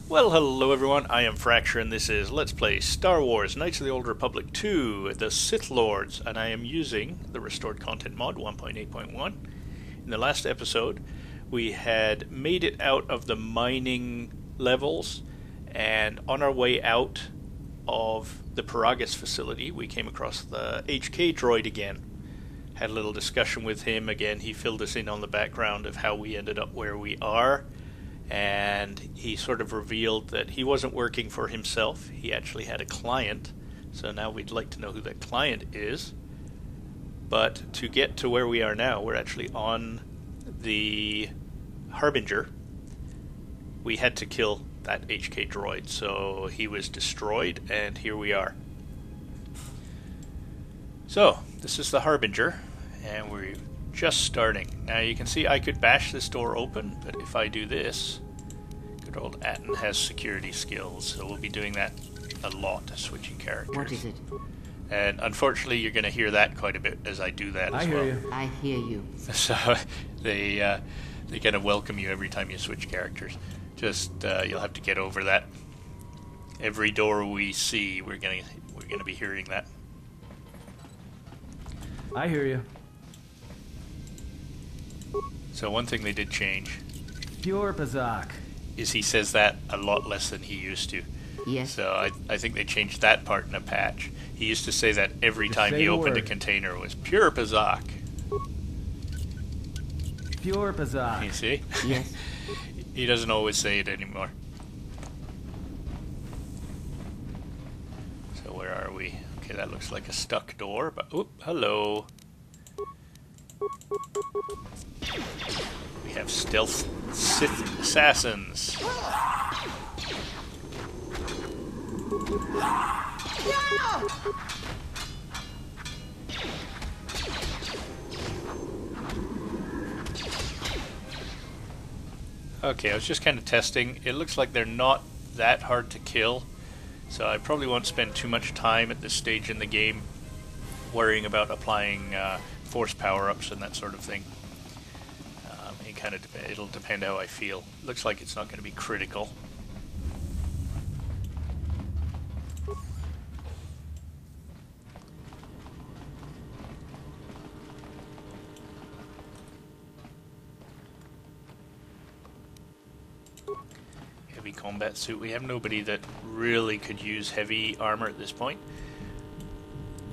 Well, hello everyone, I am Fracture and this is Let's Play Star Wars Knights of the Old Republic 2, The Sith Lords, and I am using the Restored Content mod 1.8.1. In the last episode, we had made it out of the mining levels, and on our way out of the Paragus facility, we came across the HK droid again. Had a little discussion with him again. He filled us in on the background of how we ended up where we are. And he sort of revealed that he wasn't working for himself. He actually had a client. So now we'd like to know who that client is. But to get to where we are now, we're actually on the Harbinger. We had to kill that HK droid, so he was destroyed, and here we are. So, this is the Harbinger, and we're just starting. Now you can see I could bash this door open, but if I do this, good old Atten has security skills, so we'll be doing that a lot, switching characters. What is it? And unfortunately you're going to hear that quite a bit as I do that as well. I hear you. So they kind of welcome you every time you switch characters. Just you'll have to get over that. Every door we see, we're gonna be hearing that. I hear you. So one thing they did change Pure Bazak. is he says that a lot less than he used to. Yes. So I think they changed that part in a patch. He used to say that every time Say he the opened a word. container it was pure Pazak. Pure Bazak. You see? Yes. He doesn't always say it anymore. So where are we? Okay, that looks like a stuck door, but oop, hello. We have stealth Sith assassins. Okay, I was just kind of testing. It looks like they're not that hard to kill, so I probably won't spend too much time at this stage in the game worrying about applying force power-ups and that sort of thing. It'll depend how I feel. Looks like it's not going to be critical. Heavy combat suit. We have nobody that really could use heavy armor at this point.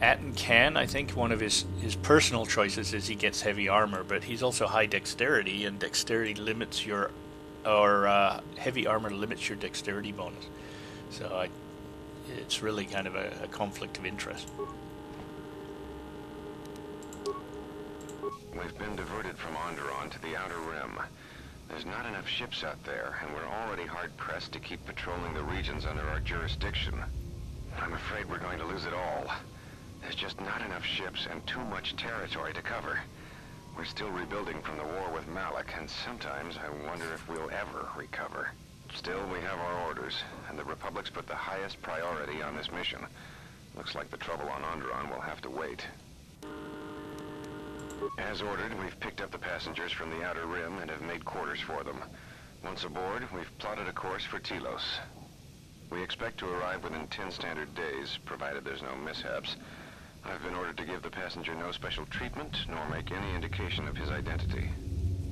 Atten can, I think one of his personal choices is he gets heavy armor, but he's also high dexterity, and dexterity limits your, or heavy armor limits your dexterity bonus. So it's really kind of a conflict of interest. We've been diverted from Onderon to the Outer Rim. There's not enough ships out there, and we're already hard-pressed to keep patrolling the regions under our jurisdiction. I'm afraid we're going to lose it all. There's just not enough ships and too much territory to cover. We're still rebuilding from the war with Malak, and sometimes I wonder if we'll ever recover. Still, we have our orders, and the Republic's put the highest priority on this mission. Looks like the trouble on Onderon will have to wait. As ordered, we've picked up the passengers from the Outer Rim and have made quarters for them. Once aboard, we've plotted a course for Telos. We expect to arrive within 10 standard days, provided there's no mishaps. I've been ordered to give the passenger no special treatment, nor make any indication of his identity.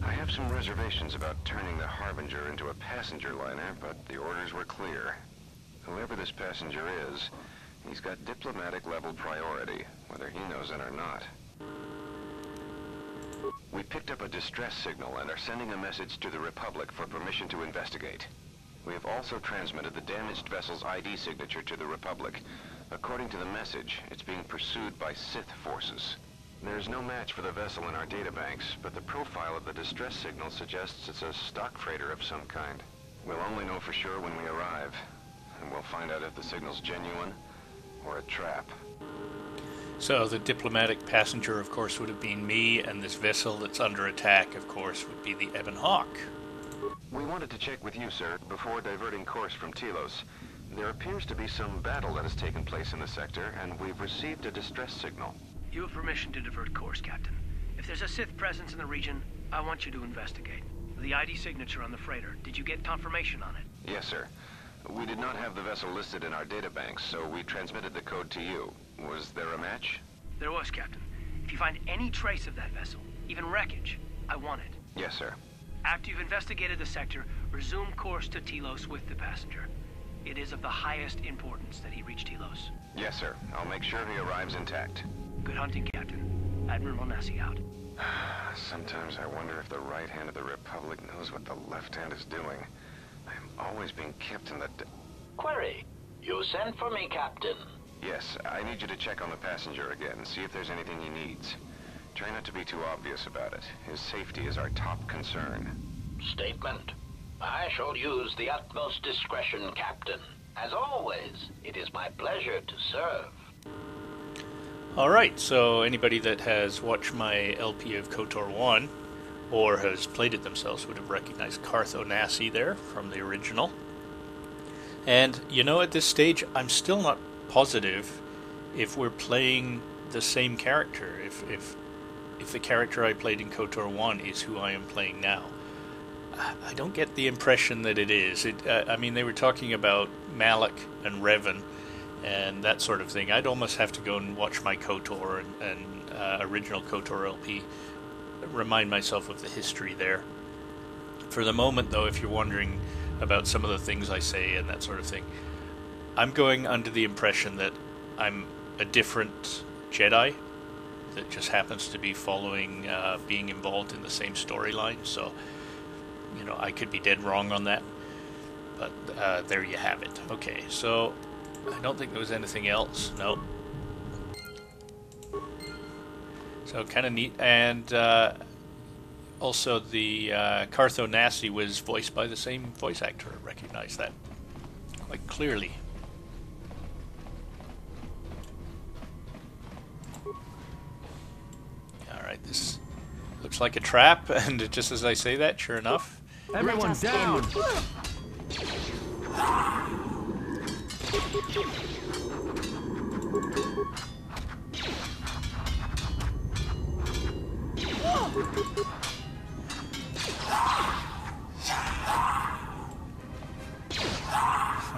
I have some reservations about turning the Harbinger into a passenger liner, but the orders were clear. Whoever this passenger is, he's got diplomatic level priority, whether he knows it or not. We picked up a distress signal and are sending a message to the Republic for permission to investigate. We have also transmitted the damaged vessel's ID signature to the Republic. According to the message, it's being pursued by Sith forces. There's no match for the vessel in our databanks, but the profile of the distress signal suggests it's a stock freighter of some kind. We'll only know for sure when we arrive, and we'll find out if the signal's genuine or a trap. So the diplomatic passenger, of course, would have been me, and this vessel that's under attack, of course, would be the Ebon Hawk. We wanted to check with you, sir, before diverting course from Telos. There appears to be some battle that has taken place in the sector, and we've received a distress signal. You have permission to divert course, Captain. If there's a Sith presence in the region, I want you to investigate. The ID signature on the freighter, did you get confirmation on it? Yes, sir. We did not have the vessel listed in our databanks, so we transmitted the code to you. Was there a match? There was, Captain. If you find any trace of that vessel, even wreckage, I want it. Yes, sir. After you've investigated the sector, resume course to Telos with the passenger. It is of the highest importance that he reach Telos. Yes, sir. I'll make sure he arrives intact. Good hunting, Captain. Admiral Onasi out. Sometimes I wonder if the right hand of the Republic knows what the left hand is doing. I am always being kept in the... Query. You sent for me, Captain. Yes, I need you to check on the passenger again and see if there's anything he needs. Try not to be too obvious about it. His safety is our top concern. Statement. I shall use the utmost discretion, Captain. As always, it is my pleasure to serve. Alright, so anybody that has watched my LP of KotOR2 or has played it themselves would have recognized Carth Onasi there from the original. And, you know, at this stage, I'm still not positive if we're playing the same character, if the character I played in KotOR2 is who I am playing now. I don't get the impression that it is. I mean, they were talking about Malik and Revan and that sort of thing. I'd almost have to go and watch my KotOR and original KotOR LP, remind myself of the history there. For the moment, though, if you're wondering about some of the things I say and that sort of thing, I'm going under the impression that I'm a different Jedi that just happens to be following, being involved in the same storyline. So, you know, I could be dead wrong on that. But there you have it. Okay, so I don't think there was anything else. No. So kind of neat. And also the Carth Onasi was voiced by the same voice actor. I recognize that quite clearly. Alright, this looks like a trap, and just as I say that, sure enough... Everyone down!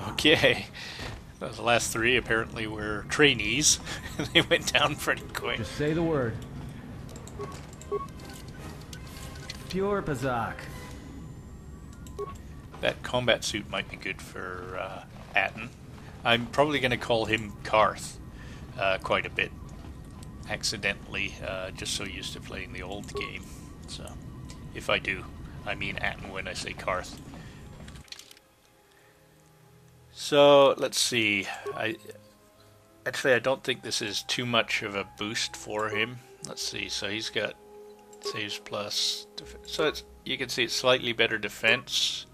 Okay. The last three apparently were trainees. They went down pretty quick. Just say the word. Pure Pazak. That combat suit might be good for Atten. I'm probably going to call him Carth quite a bit. Accidentally, just so used to playing the old game. So, if I do, I mean Atten when I say Carth. So, let's see. Actually, I don't think this is too much of a boost for him. Let's see. So he's got saves plus. So you can see it's slightly better defense.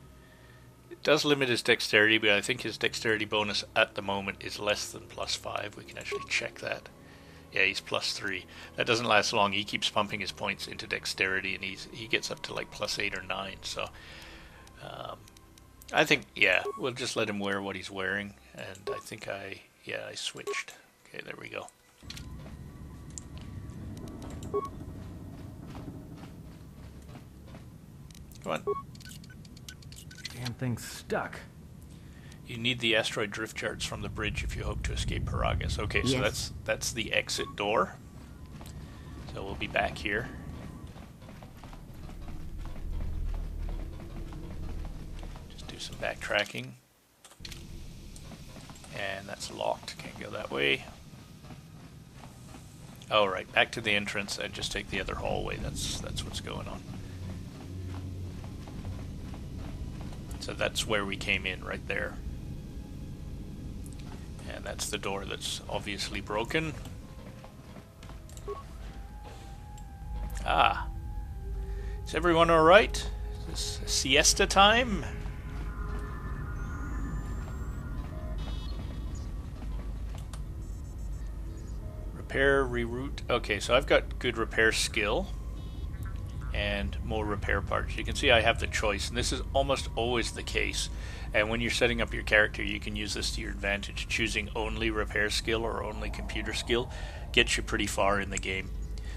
It does limit his dexterity, but I think his dexterity bonus at the moment is less than +5. We can actually check that. Yeah, he's +3. That doesn't last long. He keeps pumping his points into dexterity, and he gets up to like +8 or 9. So I think, yeah, we'll just let him wear what he's wearing. And I think I switched. Okay, there we go. Come on. Damn thing's stuck. You need the asteroid drift charts from the bridge if you hope to escape Paragus. Okay, so Yes. that's the exit door. So we'll be back here. Just do some backtracking. And that's locked. Can't go that way. Oh, right. Back to the entrance and just take the other hallway. That's what's going on. So that's where we came in, right there. And that's the door that's obviously broken. Ah. Is everyone alright? Is this siesta time? Repair, reroute. Okay, so I've got good repair skill and more repair parts. You can see I have the choice, and this is almost always the case. And when you're setting up your character, you can use this to your advantage. Choosing only repair skill or only computer skill gets you pretty far in the game.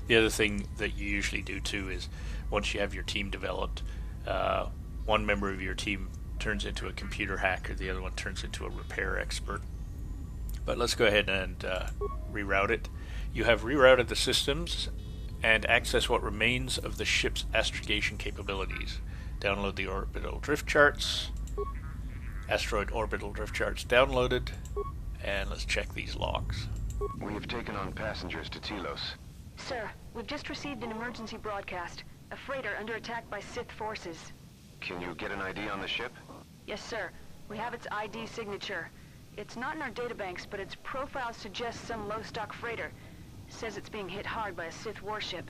The other thing that you usually do too is once you have your team developed, one member of your team turns into a computer hacker, the other one turns into a repair expert. But let's go ahead and reroute it. You have rerouted the systems and access what remains of the ship's astrogation capabilities. Download the orbital drift charts. Asteroid orbital drift charts downloaded. And let's check these logs. We have taken on passengers to Telos. Sir, we've just received an emergency broadcast. A freighter under attack by Sith forces. Can you get an ID on the ship? Yes, sir. We have its ID signature. It's not in our databanks, but its profile suggests some low-stock freighter. Says it's being hit hard by a Sith warship.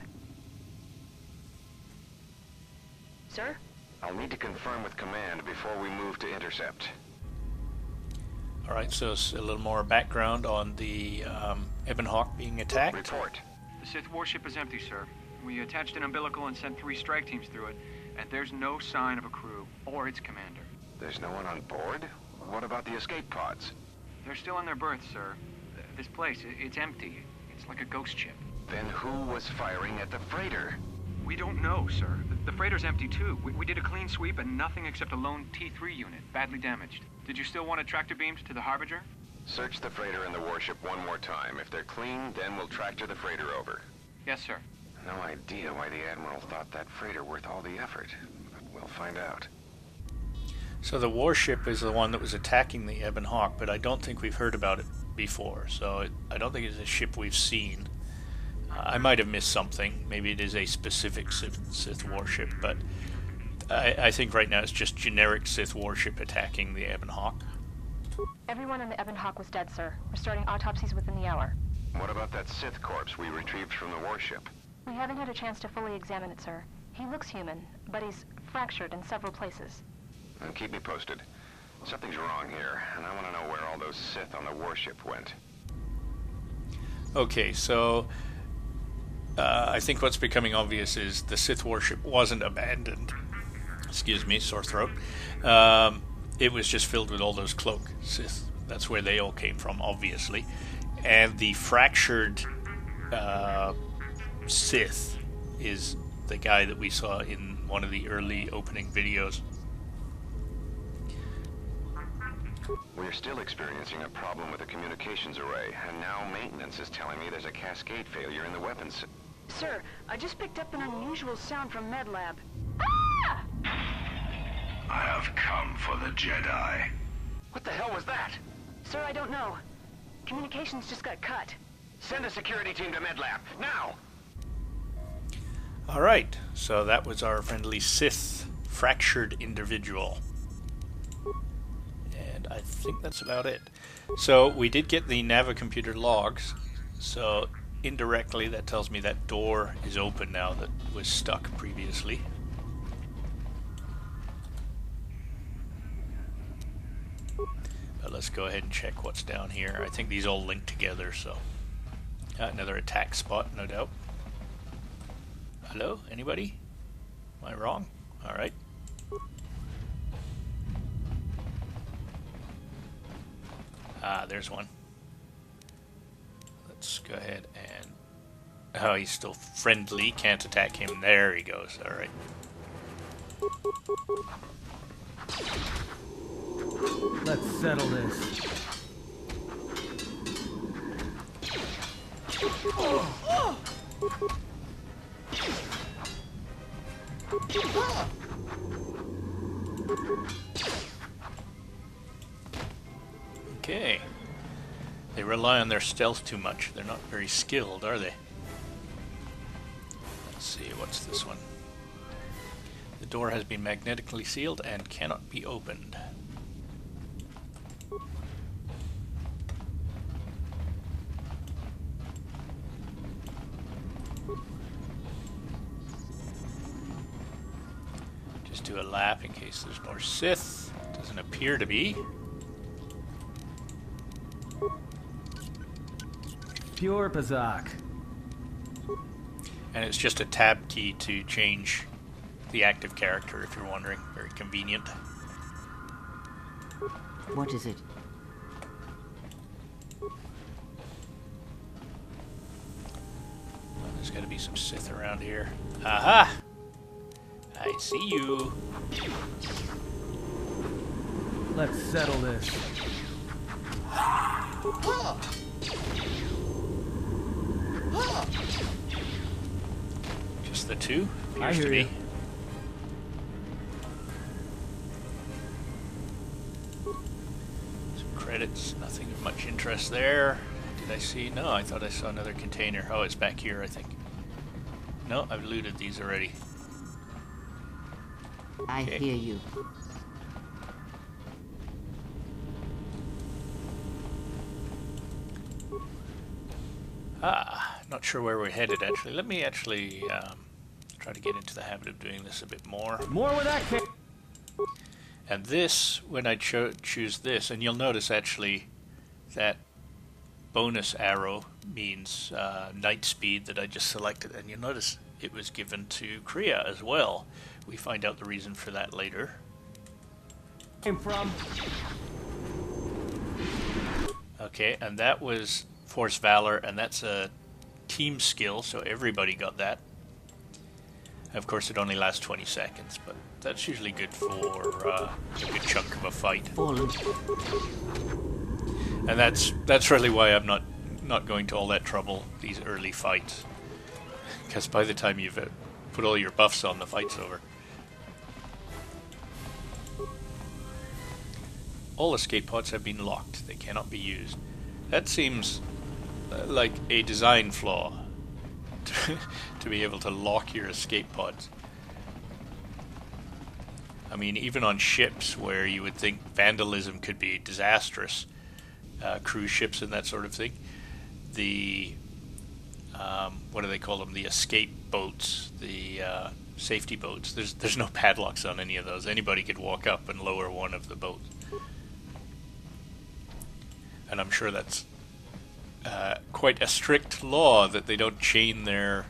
Sir? I'll need to confirm with command before we move to intercept. Alright, so a little more background on the Ebon Hawk being attacked. Report. The Sith warship is empty, sir. We attached an umbilical and sent 3 strike teams through it, and there's no sign of a crew or its commander. There's no one on board? What about the escape pods? They're still in their berths, sir. This place, it's empty. It's like a ghost ship. Then who was firing at the freighter? We don't know, sir. The freighter's empty, too. We did a clean sweep and nothing except a lone T3 unit, badly damaged. Did you still want tractor beams to the Harbinger? Search the freighter and the warship one more time. If they're clean, then we'll tractor the freighter over. Yes, sir. No idea why the Admiral thought that freighter worth all the effort, but we'll find out. So the warship is the one that was attacking the Ebon Hawk, but I don't think we've heard about it before, so I don't think it's a ship we've seen. I might have missed something. Maybe it is a specific Sith warship, but I think right now it's just generic Sith warship attacking the Ebon Hawk. Everyone in the Ebon Hawk was dead, sir. We're starting autopsies within the hour. What about that Sith corpse we retrieved from the warship? We haven't had a chance to fully examine it, sir. He looks human, but he's fractured in several places. Then keep me posted. Something's wrong here, and I want to know where all those Sith on the warship went. Okay, so I think what's becoming obvious is the Sith warship wasn't abandoned. Excuse me, sore throat. It was just filled with all those cloak Sith. That's where they all came from, obviously. And the fractured Sith is the guy that we saw in one of the early opening videos. We're still experiencing a problem with the communications array, and now maintenance is telling me there's a cascade failure in the weapons. Sir, I just picked up an unusual sound from MedLab. I have come for the Jedi. What the hell was that? Sir, I don't know. Communications just got cut. Send a security team to MedLab, now! Alright, so that was our friendly Sith fractured individual. And I think that's about it. So we did get the Navicomputer logs, so indirectly that tells me that door is open now that was stuck previously. But let's go ahead and check what's down here. I think these all link together, so... another attack spot, no doubt. Hello? Anybody? Am I wrong? Alright. Ah, there's one. Let's go ahead and... Oh, he's still friendly. Can't attack him. There he goes. Alright. Let's settle this. Okay. They rely on their stealth too much. They're not very skilled, are they? Let's see, what's this one? The door has been magnetically sealed and cannot be opened. Just do a lap in case there's more Sith. Doesn't appear to be. Pure Pazak. And it's just a tab key to change the active character, if you're wondering. Very convenient. What is it? Well, there's got to be some Sith around here. Aha! I see you. Let's settle this. Just the two? I Appears hear to be. you. Some credits, nothing of much interest there. Did I see? No, I thought I saw another container. Oh, it's back here, I think. No, I've looted these already. I Okay. hear you. Not sure where we're headed, actually. Let me actually try to get into the habit of doing this a bit more. More with that kick. And this, when I choose this, and you'll notice actually that bonus arrow means night speed that I just selected, and you'll notice it was given to Kriya as well. We find out the reason for that later. Came from. Okay, and that was Force Valor, and that's a team skill, so everybody got that. Of course, it only lasts 20 seconds, but that's usually good for a good chunk of a fight. Fallen. And that's really why I'm not going to all that trouble these early fights, because by the time you've put all your buffs on, the fight's over. All escape pods have been locked. They cannot be used. That seems like a design flaw to be able to lock your escape pods. I mean, even on ships where you would think vandalism could be disastrous, cruise ships and that sort of thing, the what do they call them? The escape boats, the safety boats. There's no padlocks on any of those. Anybody could walk up and lower one of the boats. And I'm sure that's quite a strict law that they don't chain their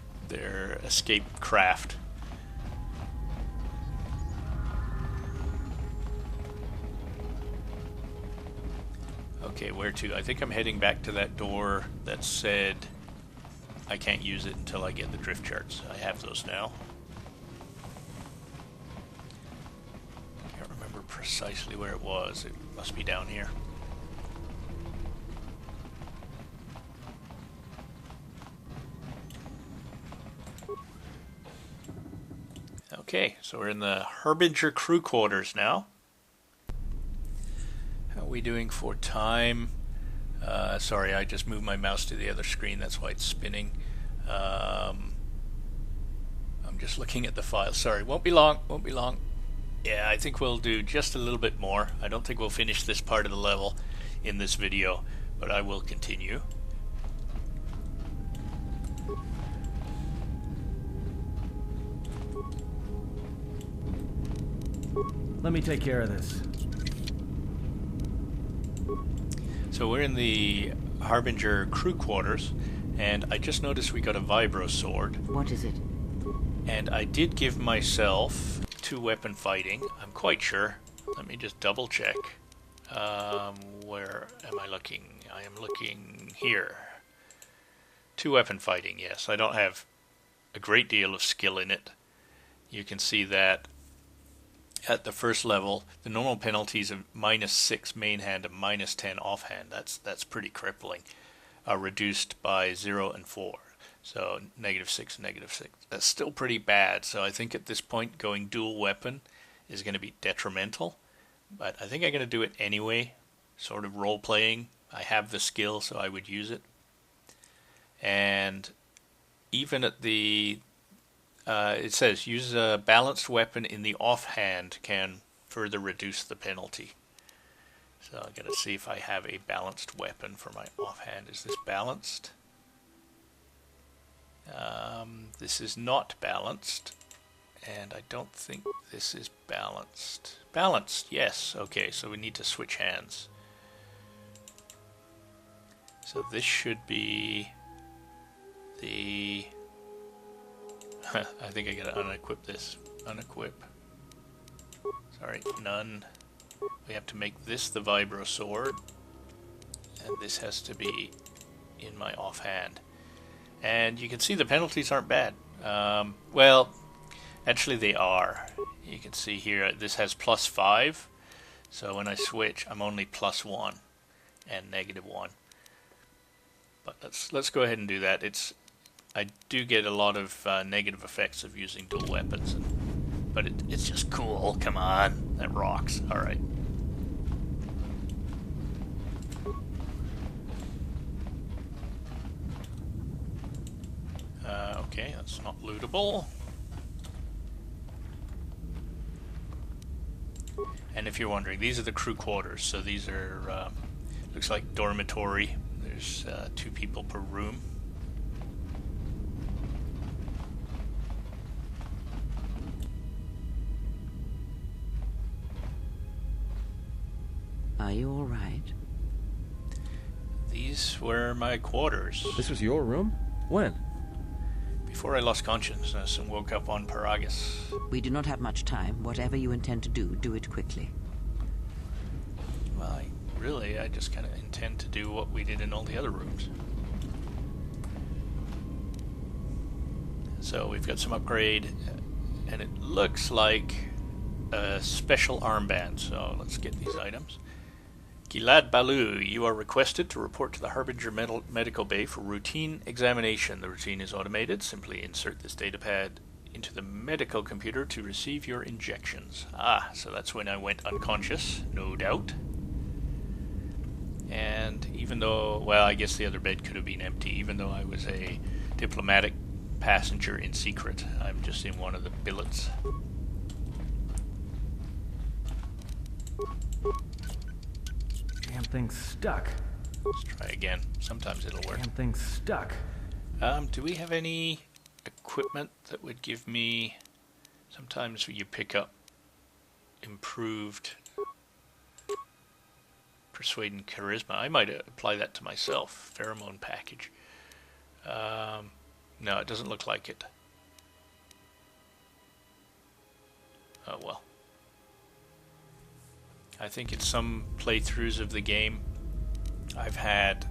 escape craft. Okay, where to? I think I'm heading back to that door that said I can't use it until I get the drift charts. I have those now. Can't remember precisely where it was. It must be down here. Okay, so we're in the Harbinger crew quarters now. How are we doing for time? Sorry, I just moved my mouse to the other screen, that's why it's spinning. I'm just looking at the file. Sorry, won't be long, won't be long. Yeah, I think we'll do just a little bit more. I don't think we'll finish this part of the level in this video, but I will continue. Let me take care of this. So we're in the Harbinger crew quarters, and I just noticed we got a vibro sword. What is it? And I did give myself 2 weapon fighting, I'm quite sure. Let me just double check. Where am I looking? I am looking here. 2 weapon fighting, yes. I don't have a great deal of skill in it. You can see that at the first level, the normal penalties of -6 main hand and -10 offhand. That's pretty crippling. Reduced by 0 and 4. So -6 and -6. That's still pretty bad. So I think at this point going dual weapon is going to be detrimental. But I think I'm going to do it anyway. Sort of role playing. I have the skill, so I would use it. And even at the it says use a balanced weapon in the offhand can further reduce the penalty. So I'm going to see if I have a balanced weapon for my offhand. Is this balanced? This is not balanced. And I don't think this is balanced. Balanced, yes. Okay, so we need to switch hands. So this should be the... I think I gotta unequip this. Unequip. Sorry, none. We have to make this the vibro sword. And this has to be in my offhand. And you can see the penalties aren't bad. Well, actually they are. You can see here, this has +5. So when I switch, I'm only +1 and -1. But let's go ahead and do that. I do get a lot of negative effects of using dual weapons, but it's just cool. Come on, that rocks. All right. Okay, that's not lootable. And if you're wondering, these are the crew quarters. So these are looks like dormitory. There's 2 people per room. Are you all right? These were my quarters. This was your room? When? Before I lost consciousness and woke up on Paragus. We do not have much time. Whatever you intend to do, do it quickly. Well, I just kind of intend to do what we did in all the other rooms. So we've got some upgrade, and it looks like a special armband. So let's get these items. Gilad Balu, you are requested to report to the Harbinger medical bay for routine examination. The routine is automated. Simply insert this datapad into the medical computer to receive your injections. Ah, so that's when I went unconscious, no doubt. And even though, well, I guess the other bed could have been empty, even though I was a diplomatic passenger in secret, I'm just in one of the billets. Damn thing's stuck. Let's try again. Sometimes it'll work. Damn thing's stuck. Do we have any equipment that would give me... Sometimes you pick up improved persuade and charisma. I might apply that to myself. Pheromone package. No, it doesn't look like it. Oh well. I think in some playthroughs of the game I've had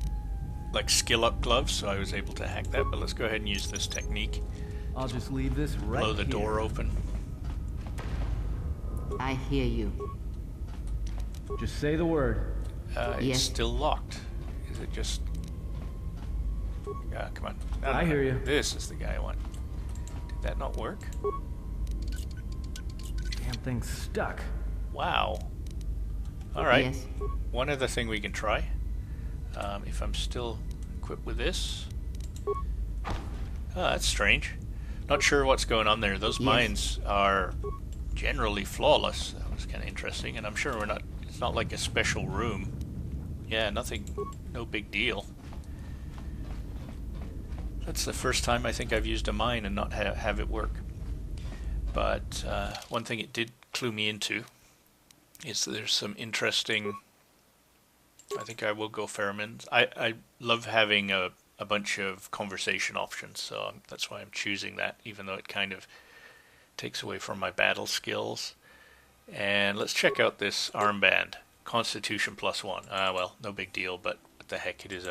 like skill up gloves, so I was able to hack that, but let's go ahead and use this technique. I'll just leave this right Blow the door open. I hear you. Just say the word. It's Yes. still locked. Is it just... come on. No, I hear you. This is the guy I want. Did that not work? Damn thing's stuck. Wow. Alright. Yes. One other thing we can try. If I'm still equipped with this. Oh, that's strange. Not sure what's going on there. Those mines are generally flawless. That was kind of interesting, and I'm sure it's not like a special room. Yeah, nothing, no big deal. That's the first time I think I've used a mine and not have it work. But one thing it did clue me into is that there's some interesting... I think I will go pheromones. I love having a bunch of conversation options, so that's why I'm choosing that, even though it kind of takes away from my battle skills. And let's check out this armband. Constitution +1. Well, no big deal, but what the heck, it is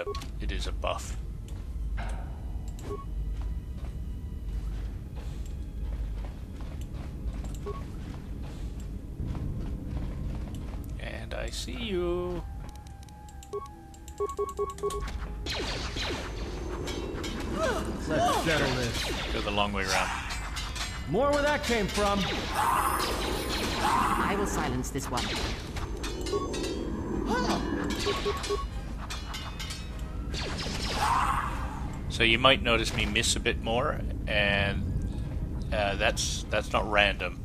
a buff. And I see you. Let's settle this. Go the long way around. More where that came from. I will silence this one. So you might notice me miss a bit more, and that's not random.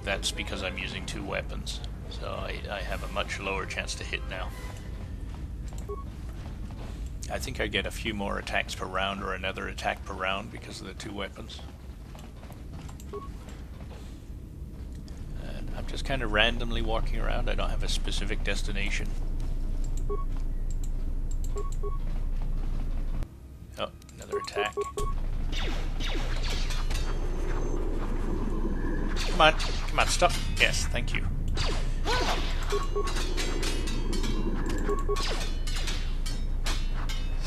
That's because I'm using 2 weapons. So I have a much lower chance to hit now. I think I get a few more attacks per round, or another attack per round, because of the 2 weapons. And I'm just kind of randomly walking around. I don't have a specific destination. Oh, another attack. Come on, stop. Yes, thank you.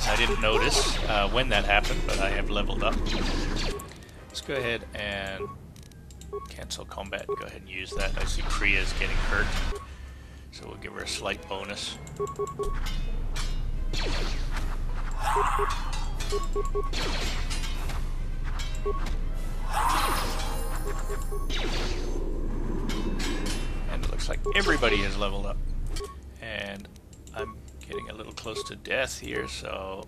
I didn't notice when that happened, but I have leveled up. Let's go ahead and cancel combat. Go ahead and use that. I see Kriya's getting hurt. So we'll give her a slight bonus. And it looks like everybody has leveled up. And I'm getting a little close to death here, so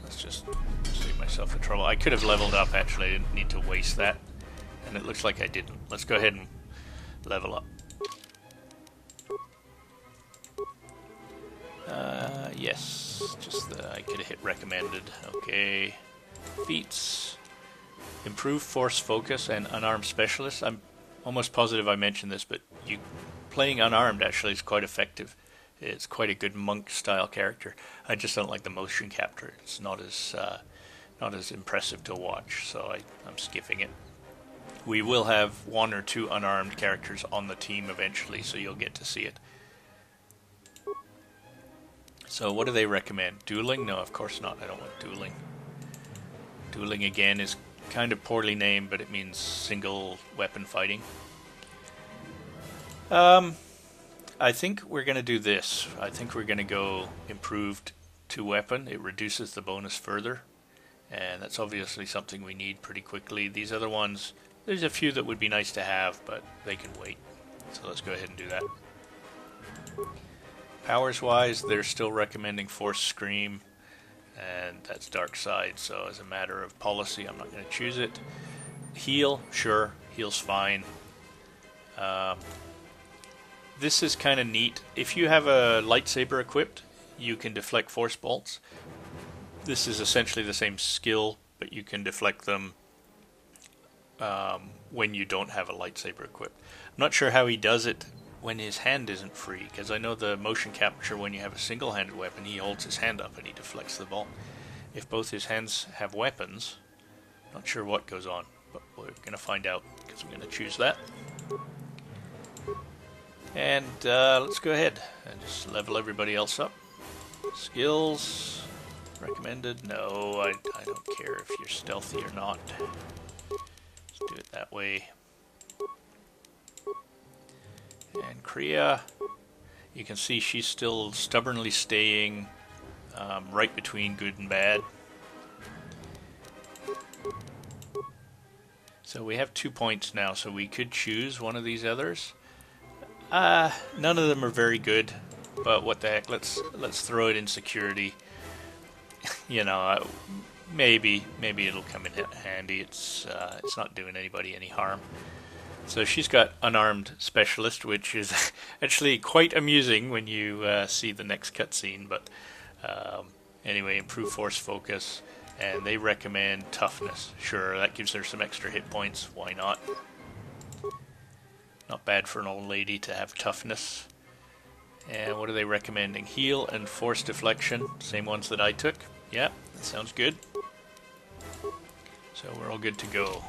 let's just save myself the trouble. I could have leveled up, actually. I didn't need to waste that. And it looks like I didn't. Let's go ahead and level up. Yes, just I could have hit recommended. Okay. Feats. Improve force focus and unarmed specialist. I'm almost positive I mentioned this, but playing unarmed actually is quite effective. It's quite a good monk style character. I just don't like the motion capture. It's not as impressive to watch, so I'm skipping it. We will have 1 or 2 unarmed characters on the team eventually, so you'll get to see it. So what do they recommend? Dueling? No, of course not. I don't want dueling. Dueling again is kind of poorly named, but it means single weapon fighting. I think we're going to do this. I think we're going to go improved 2-weapon. It reduces the bonus further, and that's obviously something we need pretty quickly. These other ones, there's a few that would be nice to have, but they can wait. So let's go ahead and do that. Powers-wise, they're still recommending Force Scream, and that's Dark Side, so as a matter of policy, I'm not going to choose it. Heal, sure, heal's fine. This is kind of neat. If you have a lightsaber equipped, you can deflect force bolts. This is essentially the same skill, but you can deflect them when you don't have a lightsaber equipped. I'm not sure how he does it when his hand isn't free, because I know the motion capture, when you have a single-handed weapon, he holds his hand up and he deflects the bolt. If both his hands have weapons, not sure what goes on, but we're going to find out, because I'm going to choose that. And let's go ahead and just level everybody else up. Skills, recommended, no, I don't care if you're stealthy or not. Let's do it that way. And Kriya, you can see she's still stubbornly staying right between good and bad. So we have 2 points now, so we could choose one of these others. None of them are very good, but what the heck, let's throw it in security. You know, maybe it'll come in handy. It's not doing anybody any harm. So she's got unarmed specialist, which is actually quite amusing when you see the next cutscene. But anyway, improve force focus, and they recommend toughness. Sure, that gives her some extra hit points. Why not? Not bad for an old lady to have toughness. And what are they recommending? Heal and force deflection, same ones that I took. Yeah, that sounds good. So we're all good to go.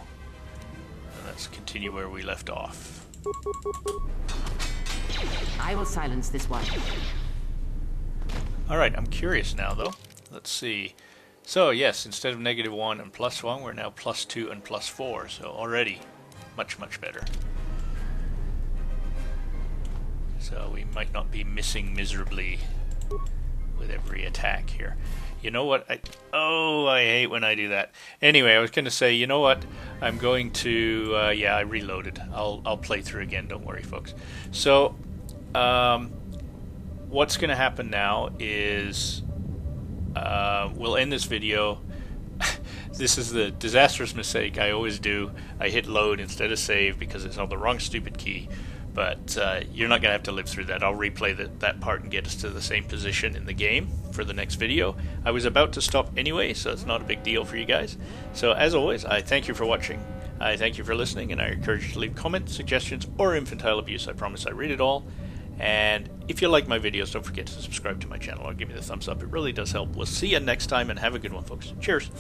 Let's continue where we left off. I will silence this one. Alright, I'm curious now though. Let's see. So yes, instead of -1 and +1, we're now +2 and +4. So already much better. So we might not be missing miserably with every attack here. You know what? I hate when I do that. Anyway, I was going to say, you know what? I'm going to... yeah, I reloaded. I'll play through again. Don't worry, folks. So, what's going to happen now is... we'll end this video. This is the disastrous mistake I always do. I hit load instead of save because it's on the wrong stupid key. But you're not going to have to live through that. I'll replay that part and get us to the same position in the game for the next video. I was about to stop anyway, so it's not a big deal for you guys. So as always, I thank you for watching. I thank you for listening, and I encourage you to leave comments, suggestions, or infantile abuse. I promise I read it all. And if you like my videos, don't forget to subscribe to my channel or give me the thumbs up. It really does help. We'll see you next time, and have a good one, folks. Cheers.